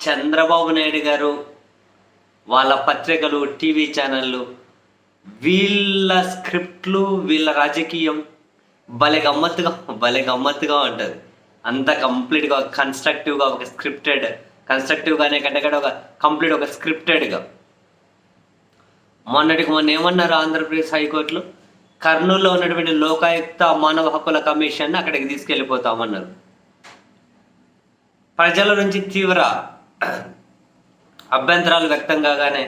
చంద్రబాబు నాయుడు గారు వాళ్ళ పత్రికలు, టీవీ ఛానళ్ళు, వీళ్ళ స్క్రిప్ట్లు, వీళ్ళ రాజకీయం భలే గమ్మత్తుగా ఉంటుంది. అంత కంప్లీట్గా కన్స్ట్రక్టివ్గా ఒక కన్స్ట్రక్టివ్గానే కంటే ఒక కంప్లీట్ ఒక స్క్రిప్టెడ్గా. మొన్న ఏమన్నారు ఆంధ్రప్రదేశ్ హైకోర్టులో, కర్నూలులో ఉన్నటువంటి లోకాయుక్త మానవ హక్కుల కమిషన్ అక్కడికి తీసుకెళ్ళిపోతామన్నారు. ప్రజల నుంచి తీవ్ర అభ్యంతరాలు వ్యక్తం కాగానే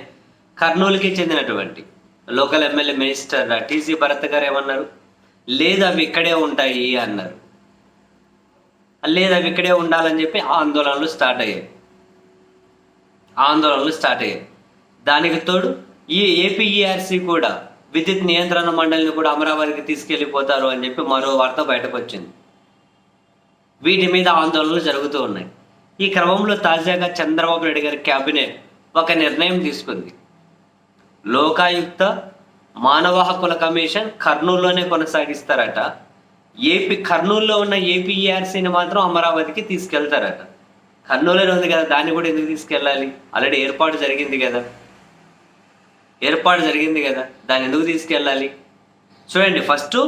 కర్నూలుకి చెందినటువంటి local MLA minister TC Bharat గారు ఏమన్నారు, లేదు అవి ఇక్కడే ఉంటాయి అన్నారు. లేదు అవి ఇక్కడే ఉండాలని చెప్పి ఆందోళనలు స్టార్ట్ అయ్యాయి. దానికి తోడు ఈ ఏపీఈఆర్సీ కూడా విద్యుత్ నియంత్రణ మండలిని కూడా అమరావతికి తీసుకెళ్ళిపోతారు అని చెప్పి మరో వార్త బయటకు వచ్చింది. వీటి మీద ఆందోళనలు జరుగుతూ ఉన్నాయి. ఈ క్రమంలో తాజాగా చంద్రబాబు నాయుడు గారి క్యాబినెట్ ఒక నిర్ణయం తీసుకుంది. లోకాయుక్త మానవ హక్కుల కమిషన్ కర్నూలులోనే కొనసాగిస్తారట. కర్నూలులో ఉన్న ఏపీఈఆర్సీని మాత్రం అమరావతికి తీసుకెళ్తారట. కర్నూలులో ఉంది కదా, దాన్ని కూడా ఎందుకు తీసుకెళ్ళాలి? ఆల్రెడీ ఏర్పాటు జరిగింది కదా, దాన్ని ఎందుకు తీసుకెళ్ళాలి? చూడండి, ఫస్ట్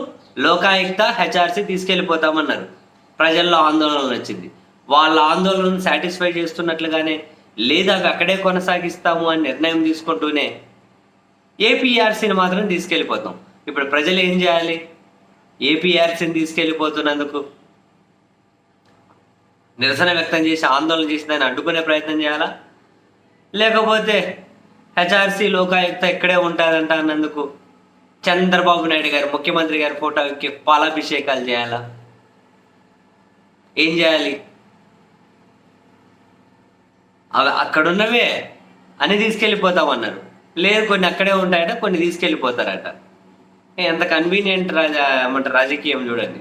లోకాయుక్త హెచ్ఆర్సీ తీసుకెళ్ళిపోతామన్నారు. ప్రజల్లో ఆందోళన వచ్చింది. వాళ్ళ ఆందోళనను సాటిస్ఫై చేస్తున్నట్లుగానే లేదా అవి అక్కడే కొనసాగిస్తాము అని నిర్ణయం తీసుకుంటూనే ఏపీఆర్సీని మాత్రం తీసుకెళ్ళిపోతాం. ఇప్పుడు ప్రజలు ఏం చేయాలి? ఏపీఆర్సీని తీసుకెళ్ళిపోతున్నందుకు నిరసన వ్యక్తం చేసి ఆందోళన చేసి దాన్ని అడ్డుకునే ప్రయత్నం చేయాలా, లేకపోతే హెచ్ఆర్సీ లోకాయుక్త ఇక్కడే ఉంటారంట అన్నందుకు చంద్రబాబు నాయుడు గారు ముఖ్యమంత్రి గారి ఫోటోకి పాలాభిషేకాలు చేయాలా? ఏం చేయాలి? అవి అక్కడున్నవే అని తీసుకెళ్ళిపోతామన్నారు. లేదు కొన్ని అక్కడే ఉంటాయట, కొన్ని తీసుకెళ్ళిపోతారట. ఎంత కన్వీనియంట్ రాజకీయం చూడండి.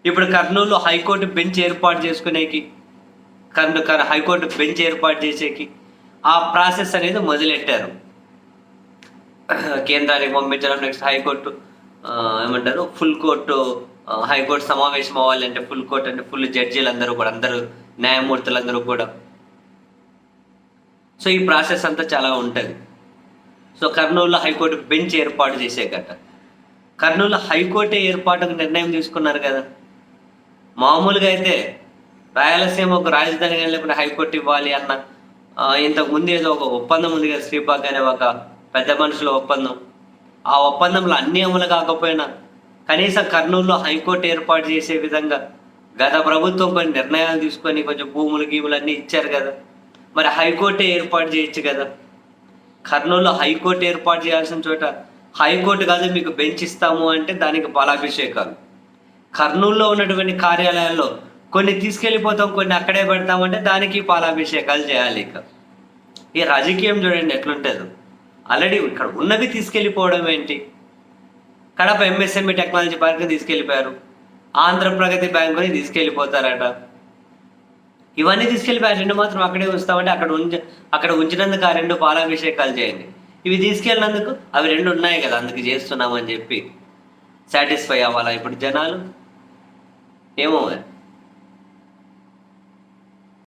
ఇప్పుడు కర్నూలు హైకోర్టు బెంచ్ ఏర్పాటు చేసుకునేకి, హైకోర్టు బెంచ్ ఏర్పాటు చేసేకి ఆ ప్రాసెస్ అనేది మొదలెట్టారు. కేంద్రానికి పంపించడం, next high court full court, high court సమావేశం అవ్వాలంటే ఫుల్ కోర్టు అంటే ఫుల్ జడ్జీలు అందరూ న్యాయమూర్తులందరూ కూడా. సో ఈ ప్రాసెస్ అంతా చాలా ఉంటుంది. సో కర్నూలులో హైకోర్టు బెంచ్ ఏర్పాటు చేసేకట. కర్నూలు హైకోర్టు ఏర్పాటుకు నిర్ణయం తీసుకున్నారు కదా. మామూలుగా అయితే రాయలసీమ ఒక రాజధానిగా లేకుండా హైకోర్టు ఇవ్వాలి అన్న ఇంతకు ముందు ఏదో ఒక ఒప్పందం ఉంది కదా, శ్రీపాక్ అనే ఒక పెద్ద మనుషుల ఒప్పందం. ఆ ఒప్పందంలో అన్ని అమలు కాకపోయినా కనీసం కర్నూలులో హైకోర్టు ఏర్పాటు చేసే విధంగా గత ప్రభుత్వం కొన్ని నిర్ణయాలు తీసుకొని కొంచెం గీములు అన్నీ ఇచ్చారు కదా. మరి హైకోర్టే ఏర్పాటు చేయొచ్చు కదా. కర్నూలులో హైకోర్టు ఏర్పాటు చేయాల్సిన చోట హైకోర్టు కాదు మీకు బెంచ్ ఇస్తాము అంటే దానికి పాలాభిషేకాలు. కర్నూలులో ఉన్నటువంటి కార్యాలయాల్లో కొన్ని తీసుకెళ్ళిపోతాం, కొన్ని అక్కడే పెడతామంటే దానికి పాలాభిషేకాలు చేయాలి. ఈ రాజకీయం చూడండి ఎట్లుంటుందో. ఆల్రెడీ ఇక్కడ ఉన్నవి తీసుకెళ్ళిపోవడం ఏంటి? కడప ఎంఎస్ఎంఈ టెక్నాలజీ పార్క్ తీసుకెళ్ళిపోయారు, ఆంధ్రప్రగతి బ్యాంకుని తీసుకెళ్ళిపోతారట. ఇవన్నీ తీసుకెళ్ళిపోయారు. రెండు మాత్రం అక్కడే ఉంచుతామంటే అక్కడ ఉంచినందుకు ఆ రెండు పాలాభిషేకాలు చేయండి. ఇవి తీసుకెళ్ళినందుకు అవి రెండు ఉన్నాయి కదా, అందుకు చేస్తున్నామని చెప్పి సాటిస్ఫై అవ్వాలా ఇప్పుడు జనాలు? ఏమో.